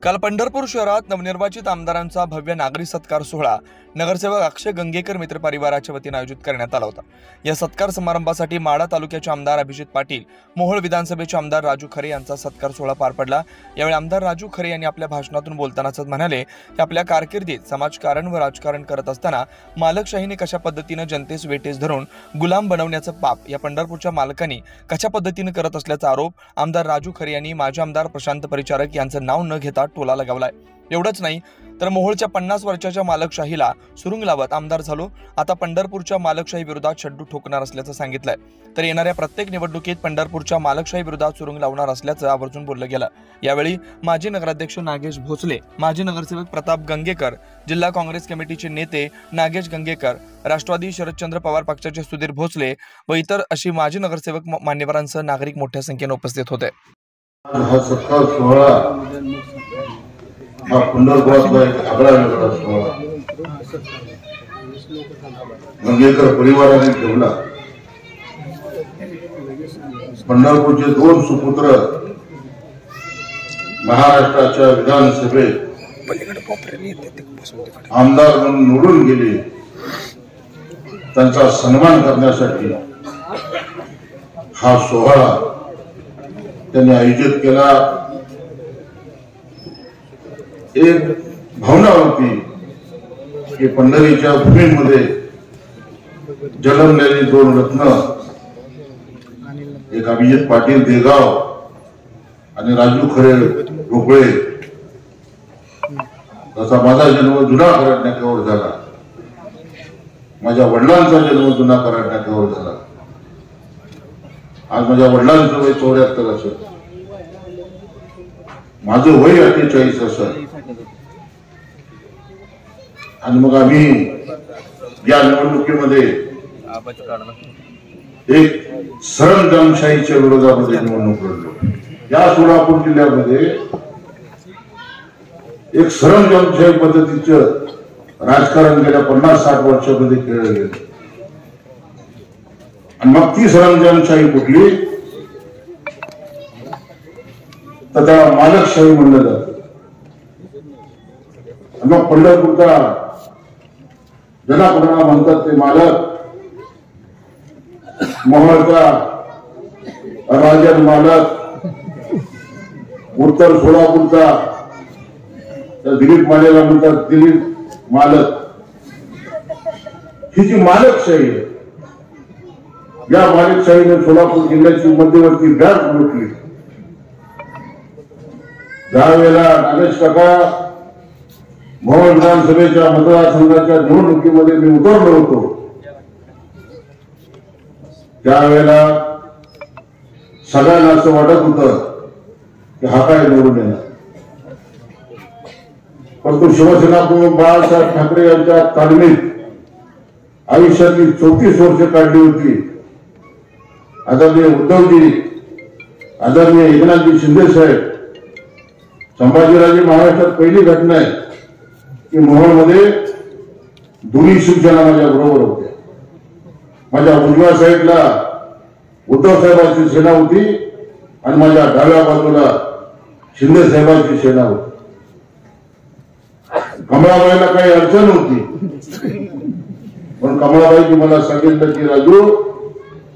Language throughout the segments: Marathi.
काल पंढरपूर शहरात नवनिर्वाचित आमदारांचा भव्य नागरी सत्कार सोहळा नगरसेवक अक्षय गंगेकर मित्र परिवाराच्या वतीने आयोजित करण्यात आला होता। या सत्कार समारंभासाठी माढा तालुक्याचे आमदार अभिजित पाटील, मोहोळ विधानसभेचे आमदार राजू खरे यांचा सत्कार सोहळा पार पडला। यावेळी आमदार राजू खरे यांनी आपल्या भाषणातून बोलतानाच म्हणाले की आपल्या कारकिर्दीत समाजकारण व राजकारण करत असताना मालकशाहीने कशा पद्धतीने जनतेस वेठीस धरून गुलाम बनवण्याचं पाप या पंढरपूरच्या मालकांनी कशा पद्धतीने करत असल्याचा आरोप आमदार राजू खरे यांनी माजी आमदार प्रशांत परिचारक यांचं नाव न घेता टोला लगावलाय। एवढंच नाही तर मोहोळच्या 50 वर्षाच्या मालकशाहीला सुरुंग लावत आमदार झालो, आता पंढरपूरच्या मालकशाही विरोधात शड्डू ठोकणार असल्याचं सांगितलंय। तर येणाऱ्या प्रत्येक निवडणुकीत पंढरपूरच्या मालकशाही विरोधात सुरुंग लावणार असल्याचं आवर्जून बोललं गेलं। यावेळी माजी नगराध्यक्ष नागेश भोसले, माजी नगरसेवक प्रताप गंगेकर, जिल्हा काँग्रेस कमिटीचे नेते नागेश गंगेकर, राष्ट्रवादी शरदचंद्र पवार पक्षाचे सुधीर भोसले व इतर अशी माजी नगरसेवक मान्यवरांसह नागरिक मोठ्या संख्येने उपस्थित होते। हा सत्कार सोहळा हा पंढरपुरातला एक आगळा वेगळा सोहळा गंगेकर परिवाराने ठेवला। पंढरपूरचे 2 सुपुत्र महाराष्ट्राच्या विधानसभेत आमदार म्हणून निवडून गेले, त्यांचा सन्मान करण्यासाठी हा सोहळा त्यांनी आयोजित केला। एक भावना होती की पंढरीच्या भूमीमध्ये जन्मलेली 2 रत्न, एक अभिजित पाटील देगाव आणि राजू खरे रोकळे, तसा माझा जन्म जुना कराड नाक्यावर झाला, माझ्या वडिलांचा जन्म जुना कराड नाक्यावर झाला। आज माझ्या वडिलांचं वय 74 असेल, माझं वय 48 असेल आणि मग आम्ही या निवडणुकीमध्ये एक सरंजामशाहीच्या विरोधामध्ये निवडणूक लढलो। या सोलापूर जिल्ह्यामध्ये एक सरंजामशाही पद्धतीचं राजकारण गेल्या 50-60 वर्षामध्ये खेळलं गेलं आणि मग ती सरंजामशाही कुठली तर त्याला मालकशाही म्हणलं जातं। मग पंढरपूरचा ज्याला कोणाला म्हणतात ते मालक, मोहोळचा राजन मालक, उत्तर सोलापूरचा दिलीप मालेला म्हणतात दिलीप मालक। ही जी मालकशाही आहे, या मालकशाहीने सोलापूर जिल्ह्याची मध्यवर्ती बँक लुटली। ज्यावेळेला नागेश काका मोहोळ विधानसभेच्या मतदारसंघाच्या निवडणुकीमध्ये मी उतरलो होतो, त्यावेळेला सगळ्यांना असं वाटत होतं की हा काय निवडून येणार, परंतु शिवसेना प्रमुख बाळासाहेब ठाकरे यांच्या तालमीत आयुष्यातली 34 वर्ष काढली होती। आदरणीय उद्धवजी, आदरणीय एकनाथजी शिंदे साहेब, संभाजीराजे महाराष्ट्रात पहिली घटना आहे की मोहोळमध्ये दोन्ही शिवसेना माझ्या बरोबर होत्या। माझ्या उजव्या साईडला उद्धव साहेबांची सेना होती आणि माझ्या डाव्या बाजूला शिंदे साहेबांची सेना होती। कमळाबाईला काही अडचण होती, पण कमळाबाईंनी मला सांगितलं की राजू,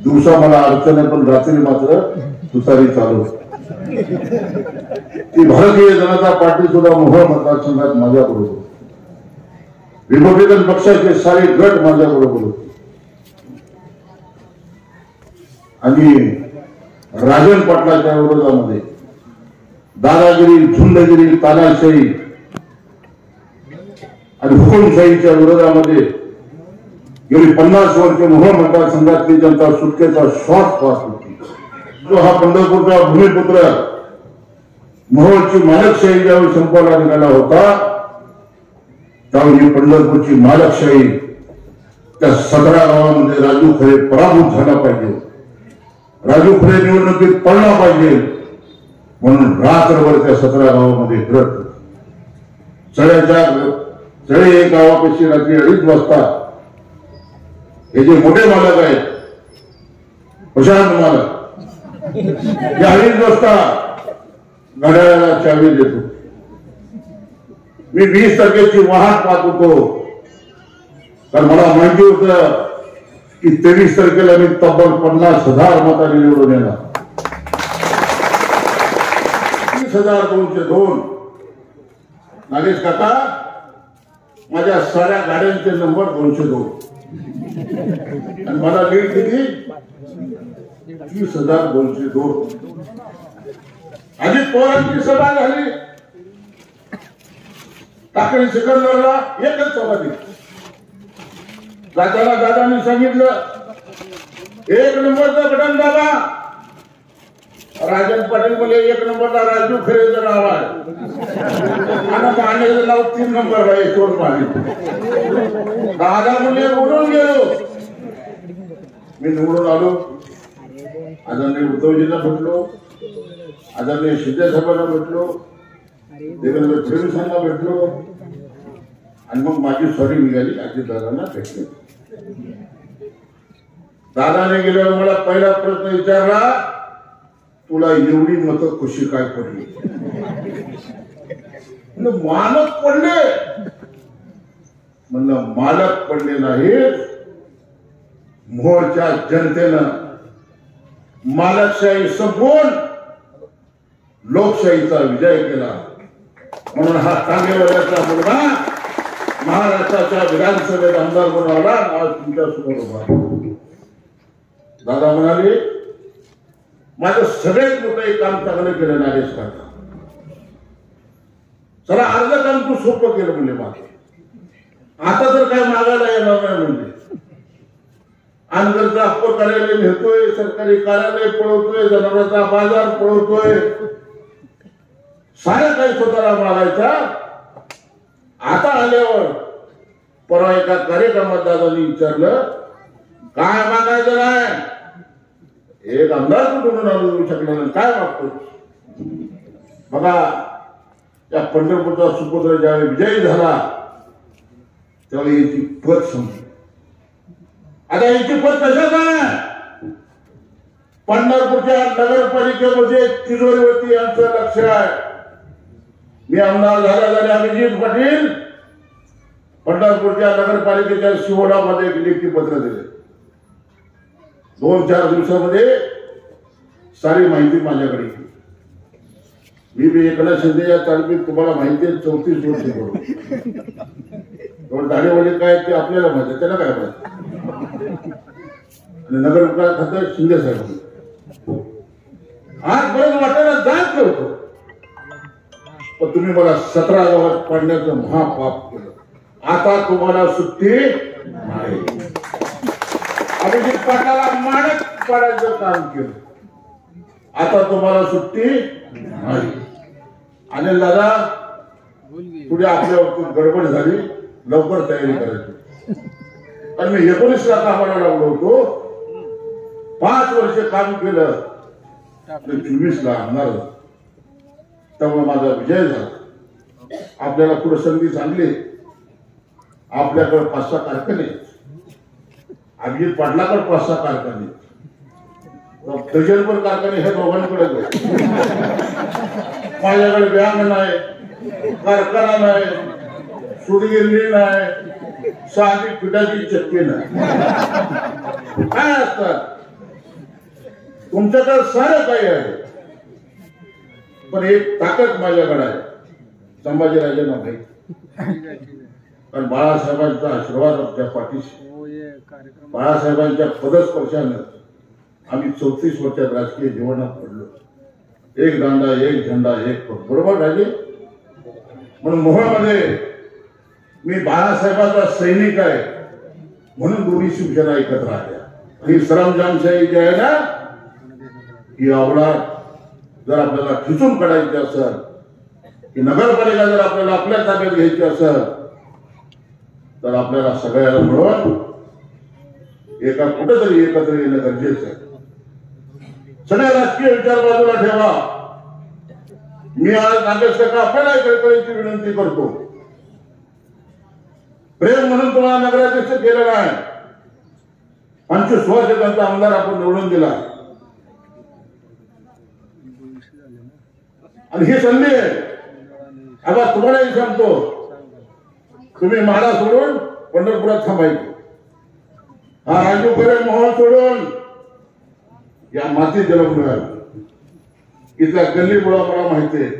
दिवसा मला अडचण आहे पण रात्री मात्र तुतारी चालू। ती भारतीय जनता पार्टी सुद्धा मोहोळ मतदारसंघात माझ्या बरोबर, रिपब्लिकन पक्षाचे सारे गट माझ्या बरोबर होते आणि राजन पाटलाच्या विरोधामध्ये दादागिरी, झुंडगिरी, तानाशाही आणि हुकुमशाहीच्या विरोधामध्ये गेली 50 वर्ष मोहोळ मतदारसंघातली जनता सुटकेचा श्वास पाहत होती। जो हा पंढरपूरचा भूमिपुत्र मोहोळची मालकशाही ज्यावेळी संपवायला निघाला होता, त्यावेळी पंढरपूरची मालकशाही त्या 17 गावामध्ये राजू खरे पराभूत झाला पाहिजे, राजू खरे निवडणुकीत पडला पाहिजे म्हणून रात्रभर त्या 17 गावामध्ये फिरत चळे एक गावापेक्षा रात्री 2:30 वाजता हे जे मोठे मालक आहेत, प्रशांत मालक, या 2:30 वाजता घड्याळाला चावी देतो मी 20 तारखेची वाहट पाहत होतो, कारण मला माहिती होतं की 23 तारखेला मी तब्बल 50,000 मतांनी निवडून येणार. 30,202. नागेश काका, माझ्या साऱ्या गाड्यांचे नंबर 202 आणि मला लीड किती 30,202. अजित पवारांची सभा झाली टाकळी सिकंदरला, एकच सभा दिली. जाताना दादांनी सांगितलं 1 नंबरचा बटन दाबा. राजन पाटील बोले 1 नंबरला राजू खरेचं नाव आहे आणि पाण्याचं नाव 3 नंबरला यशवंत पाटील. दादा मुले बोलून गेलो. मी निवडून आलो. आदरणीय उद्धवजींना भेटलो, आदरणीय शिंदे साहेबांना भेटलो, देवेंद्र फडणवीसांना भेटलो आणि मग माझी सॉरी निघाली अजितदादांना भेटलो. दादाने गेल्यावर मला पहिला प्रश्न विचारला, तुला एवढी मतं कशी काय पडली? मालक पडले. म्हणलं मालक पडले नाहीत, मोहच्या जनतेनं मालकशाही संपवून लोकशाहीचा विजय केला. म्हणून हा टांगेवाल्याचा मुलगा महाराष्ट्राच्या विधानसभेत आमदार बनवला. आज तुमच्या समोर उभा. दादा म्हणाले, माझं सगळ्यात मोठं एक काम चांगलं केलं नागेश काका. चला अर्ध काम तू सोपं केलं म्हणजे माझं. आता तर काय मागायला येणार नाही म्हणजे. अनगरचा अप्पर कार्यालय नेतोय, सरकारी कार्यालय पळवतोय, जनावरांचा बाजार पळवतोय, सारं काही स्वतःला मागायचा. आता आल्यावर परवा एका कार्यक्रमात दादांनी विचारलं, काय मागायचं नाही? एक आमदार कुठून आणू शकला नाही, काय मागतो? बघा, त्या पंढरपूरचा सुपुत्र ज्यावेळी विजयी झाला त्यावेळी याची पद संपली. आता याची पद कशाच आहे? पंढरपूरच्या नगरपालिकेमध्ये तिजोरीवरती यांचं लक्ष आहे. मी आमदार झाल्या अभिजित पाटील पंढरपूरच्या नगरपालिकेच्या शिवोडामध्ये एक लेखी पत्र दिले. 2-4 दिवसामध्ये सारी माहिती माझ्याकडे येईल. मी बी एकनाथ शिंदे या तालमीत तुम्हाला माहिती आहे 34 वर्ष करून दाढीवाले काय ते आपल्याला माहिती आहे, त्यांना काय माहिती. आणि नगर विकास खातं शिंदे साहेब आजपर्यंत वाटायला जात नव्हतं, पण तुम्ही मला 17 गावात पाडण्याचं महापाप केलं. आता तुम्हाला सुट्टी नाही. अभिजित पाटलाला माणक पाडायचं काम केलं, आता तुम्हाला सुट्टी नाही. अनिल दादा, पुढे आपल्या गडबड झाली, लवकर तयारी करायची. आणि मी 19 ला कामाला लागलो होतो, 5 वर्ष काम केलं, 24 ला आमदार झालो. त्यामुळे माझा विजय झाला. आपल्याला पुढे संधी चांगली. आपल्याकडे 5-6 कारखाने, अभिजित पाटलाकडे 5-6 कारखाने, दर्जनभर कारखाने हे दोघांकडे. माझ्याकडे व्यायाम नाही, कारखाना नाही, सूतगिरणी नाही, साधी पिठाची चक्की नाही. काय असतात तुमच्याकडे? सारं काही आहे, पण एक ताकद माझ्याकडे आहे, संभाजीराजेंना माहिती. कारण बाळासाहेबांचा आशीर्वाद आपल्या पाठीशी. बाळासाहेबांच्या पदस्पर्शानं आम्ही 34 वर्षात राजकीय जीवनात पडलो. एक दांडा, एक झेंडा, एक पद, बरोबर राहिले. म्हणून मोहोळमध्ये मी बाळासाहेबांचा सैनिक आहे म्हणून दोन्ही शिवसेना एकत्र आल्या. ही सरंजामशाही जी आहे ना, ही आवडा जर आपल्याला खिचून काढायची असेल, की नगरपालिका जर आपल्याला आपल्या ताब्यात घ्यायची असेल, तर आपल्याला सगळ्याला मिळून एका कुठेतरी एकत्र येणं गरजेचं आहे. सगळ्या राजकीय विचार बाजूला ठेवा. मी आज नागेश काका आपल्याला कळकळीची विनंती करतो. प्रेम म्हणून तुम्हाला नगराध्यक्ष केलेला आहे, 25 वर्ष त्यांचा आमदार आपण निवडून दिला, आणि ही संधी आहे. आता तुम्हालाही सांगतो, तुम्ही माडा सोडून पंढरपुरात थांबायचं. हा राजू खरे मोहन सोडून या मातीत जन्म मिळाला. इथला गल्ली मुळा मला माहिती आहे.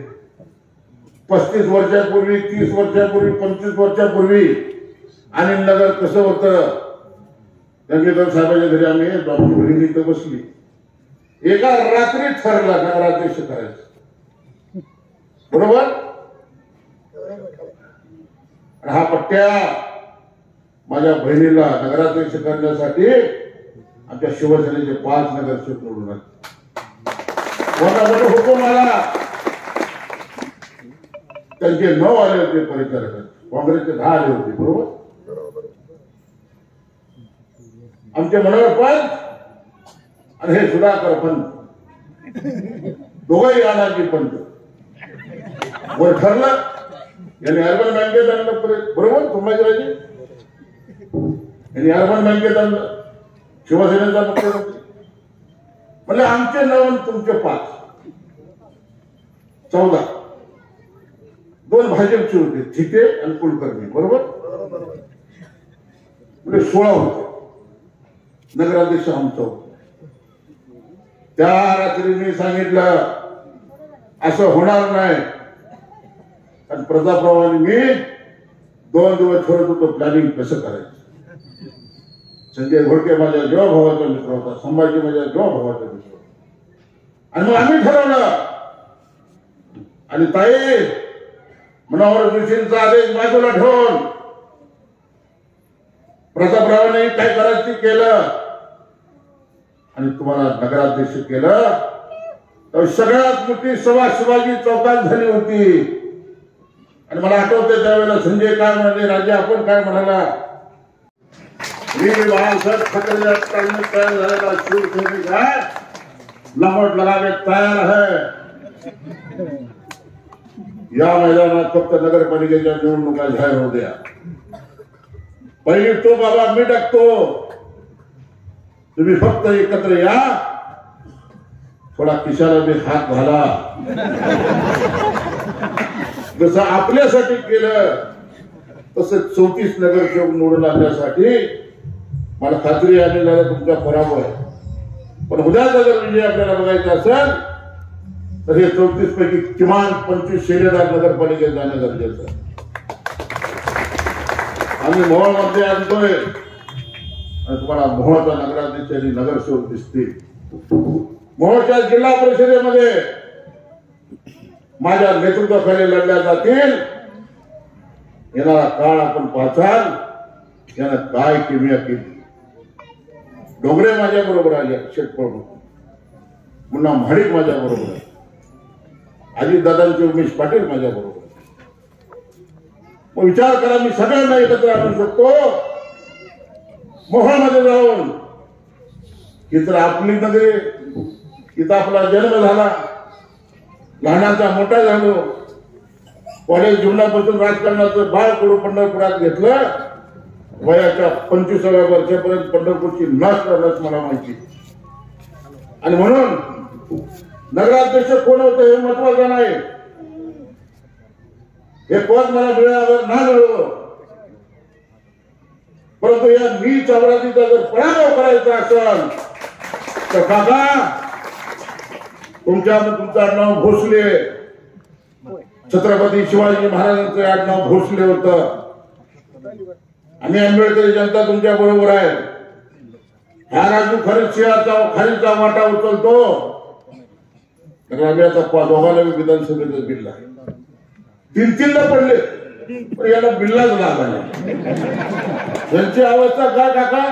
35 वर्षापूर्वी, 30 वर्षापूर्वी, 25 वर्षापूर्वी अनिल नगर कसं होतं. गंगेकर साहेबांच्या घरी आम्ही डॉक्टर बहिणी इथं बसली. एका रात्री ठरला नगराध्यक्ष करायचं. बरोबर. आणि हा पट्ट्या माझ्या बहिणीला नगराध्यक्ष करण्यासाठी आमच्या शिवसेनेचे 5 नगरसेवक निवडून आले. कोणाकडे हुकूम आला त्यांचे 9 आले होते परिचारक. काँग्रेसचे 10 आले होते. बरोबर. आमचे मनोहर पंत आणि हे सुधाकर पंत दोघंही आणायचे पंत. वर ठरलं यांनी अर्बन बँकेत आणलं. बरोबर. संभाजीराजे यांनी अर्बन बँकेत आणलं. शिवसेनेचा मुख्यमंत्री म्हणजे आमचे 9 तुमचे 5, 14. 2 भाजपचे होते, थिटे आणि कुलकर्णी. बरोबर. म्हणजे 16 होते. नगराध्यक्ष आमचा होता. त्या रात्री मी सांगितलं असं होणार नाही. आणि प्रतापरावांनी मी 2 दिवस ठरत होतो प्लॅनिंग कसं करायचं. संजय घोडके माझ्या जेव्हा भावाचा मित्र होता, संभाजी माझ्या जेव्हा भावाचा मित्र होता. आणि मग आम्ही ठरवलं. आणि ताई मनोहर जोशींचा आदेश बाजूला ठेवून प्रतापरावांनी काय करायचं केलं आणि तुम्हाला नगराध्यक्ष केलं. तर सगळ्यात मोठी सभा शिवाजी चौकात झाली होती. आणि मला आठवते त्यावेळेला संजय काय म्हणाले, राजे आपण काय म्हणाला, मी बाळासाहेब ठाकरे तयार झालेला शिवसैनिक आहे, लंगोट लगावे तयार आहे. या मैदानात फक्त नगरपालिकेच्या निवडणुका जाहीर होऊ द्या. पहिली तो बाबा मी टाकतो, तुम्ही फक्त एकत्र या. थोडा खिशाला मी हात घाला. जसं आपल्यासाठी केलं तसं 34 नगरसेवक निवडून आणण्यासाठी मला खात्री आलेला आहे तुमचा पराभव आहे. पण उद्याचा जर विजय आपल्याला बघायचा असेल तर हे 34 पैकी किमान 25 शिलेदार नगरपालिकेत जाणं गरजेचं आहे. आम्ही मोहोळमध्ये आणतोय आणि तुम्हाला मोहोळचा नगराध्यक्ष आणि नगरसेवक दिसतील. मोहोळच्या जिल्हा परिषदेमध्ये माझ्या नेतृत्वाखाली लढल्या जातील. येणारा काळ आपण पाहताल यानं काय किमया केली. डोंगरे माझ्या बरोबर आले, शेतपळ मुन्ना महाडिक माझ्या बरोबर आहे, अजितदादांचे उमेश पाटील माझ्या बरोबर. मग विचार करा, मी सगळ्यांना एकत्र आणू शकतो. मोहोळमध्ये जाऊन इतर आपली नगरी, इथं आपला जन्म झाला, लहानाचा मोठा झालो, कॉलेज जीवनापासून राजकारणाचं बाळ कडू पंढरपुरात घेतलं. वयाच्या 25व्या वर्षापर्यंत पंढरपूरची नस मला माहिती. आणि म्हणून नगराध्यक्ष कोण होतं हे महत्वाचं नाही. हे पद मला मिळालं ना मिळो, परंतु या नीच अपराधीचा जर पराभव करायचा असेल तर काका तुमचं आडनाव भोसले, छत्रपती शिवाजी महाराजांचं आडनाव भोसले होतं. आम्ही आंबेडकरी जनता तुमच्या बरोबर आहे. हा राजू खरेच सिंहाचा खालीचा वाटा उचलतो. तर आम्ही आता दोघांना विधानसभेचं बिल्ला 3-3ला पडले, पण याला बिल्लाच लागला. त्यांची अवस्था काय काका,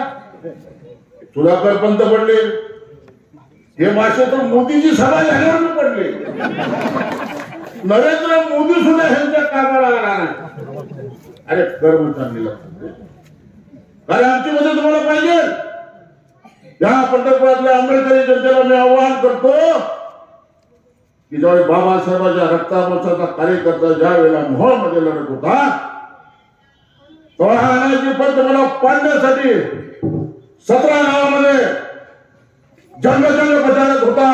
सुधाकर पंत पडले, हे मासे तर मोदीची सभा झाल्यावर पडले. नरेंद्र मोदी सुद्धा ह्यांच्या कामाला आला नाही. अरे कर्म चांगली लागतात. अरे आमची मदत तुम्हाला पाहिजे. या पंढरपुरातल्या आंबेडकरी जनतेला मी आवाहन करतो की जेव्हा बाबासाहेबांच्या रक्तामोचाचा कार्यकर्ता ज्या वेळेला मोहोळमध्ये लढत होता तेव्हा हा अनाजी पंत मला पाडण्यासाठी 17 गावामध्ये जंगजंग प्रचारक होता.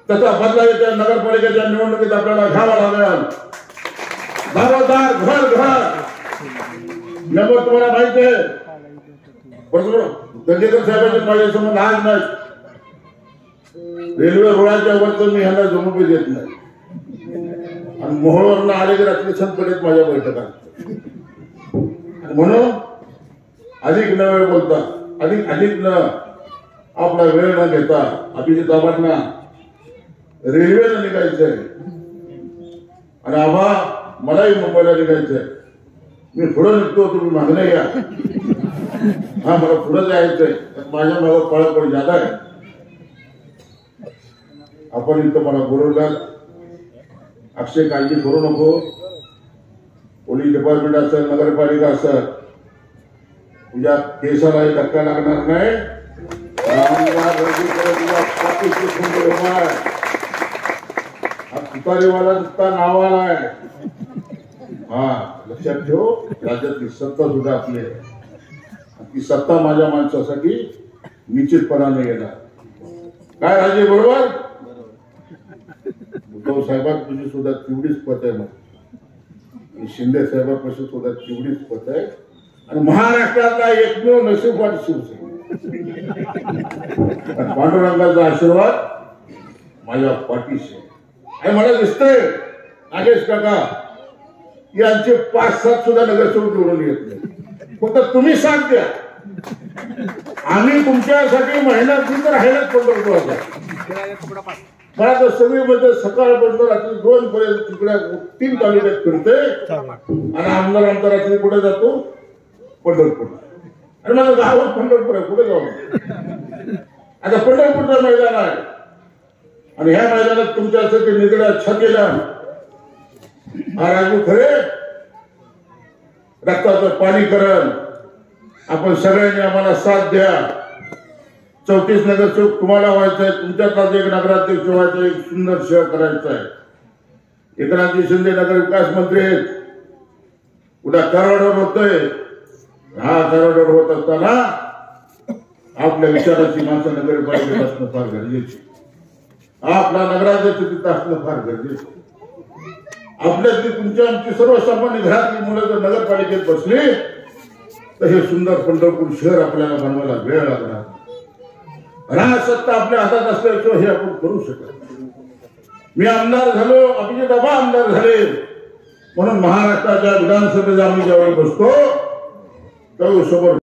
त्याचा बदला येत्या नगरपालिकेच्या निवडणुकीत आपल्याला घ्यावा लागेल. दारोदार घर घर नंबर तुम्हाला माहिती आहे, बरोबर. गंगेकर साहेबांचे माझे संबंध आज नाही. रेल्वे रुळाच्या वर तर मी ह्यांना जमू देत नाही. आणि मोहोळवरनं आले की रात्री संतपडेत माझ्या बैठकात. म्हणून अधिक न वेळ बोलता, अधिक न आपला वेळ न घेता अभिजित आबांना रेल्वेनं निघायचंय आणि आबा मलाही मुंबईला निघायचंय. मी पुढे निघतो, तुम्ही मागणे घ्या. हा मला पुढे जायचंय, माझ्या मागं पळपळ जादा आहे. आपण इथं मला बोलवलं. अक्षय काळजी करू नको. पोलीस डिपार्टमेंट असेल, नगरपालिका असेल, तुझ्या केसालाही धक्का लागणार नाही. हा तुतारीवाला नुसता नावाला आहे. हा लक्षात ठेव. राज्यातली सत्ता सुद्धा आपली आहे. ती सत्ता माझ्या माणसासाठी निश्चितपणाने येणार. काय राजे, बरोबर? उद्धव साहेबांपाशी सुद्धा तेवढीच पत आहे. मग शिंदे साहेबांपाशी सुद्धा तेवढीच पत आहे. आणि महाराष्ट्रातला एकमेव नशीबवान शिवसेना. पांडुरंगाचा आशीर्वाद माझ्या पाठीशी. आणि मला दिसतंय नागेश काका यांचे 5-7 सुद्धा नगरसेवक निवडून येत नाही. फक्त तुम्ही साथ द्या. आम्ही तुमच्यासाठी मेहनत राहिलाच पंढरपूर. मला तर सगळी म्हणजे सकाळपासून रात्री 2 पर्यंत तिकडे 3 तालुक्यात फिरते. आणि आमदार रात्री कुठे जातो? पंढरपूर. आणि माझं गावच पंढरपूर आहे. कुठे जाऊ? आता पंढरपूरचं मैदान आहे. आणि ह्या मैदानात तुमच्यासाठी निगड्या छातीला हा राजू खरे रक्ताचं पाणी करण. आपण सगळ्यांनी आम्हाला साथ द्या. 34 नगरसेवक तुम्हाला व्हायचंय. तुमच्यातलाच एक नगराध्यक्ष व्हायचं, एक सुंदर सेवा करायचं आहे. एकनाथजी शिंदे नगर विकास मंत्री आहेत. उद्या कराडावर होतोय. हा कराडावर होत असताना आपल्या विचाराची माणसं नगरपालिकेत असणं फार गरजेची. आपला नगराध्यक्ष तिथं असणं फार गरजेचं. आपल्यातली तुमच्या आमची सर्वसामान्य घरातली मुलं जर नगरपालिकेत बसली तर हे सुंदर पंढरपूर शहर आपल्याला बनवायला वेळ लागणार. राजसत्ता आपल्या हातात असल्याशिवाय हे आपण करू शकत. मी आमदार झालो, अभिजित आबा आमदार झाले म्हणून महाराष्ट्राच्या विधानसभेत आम्ही ज्यावेळी बसतो त्यावेळी समोर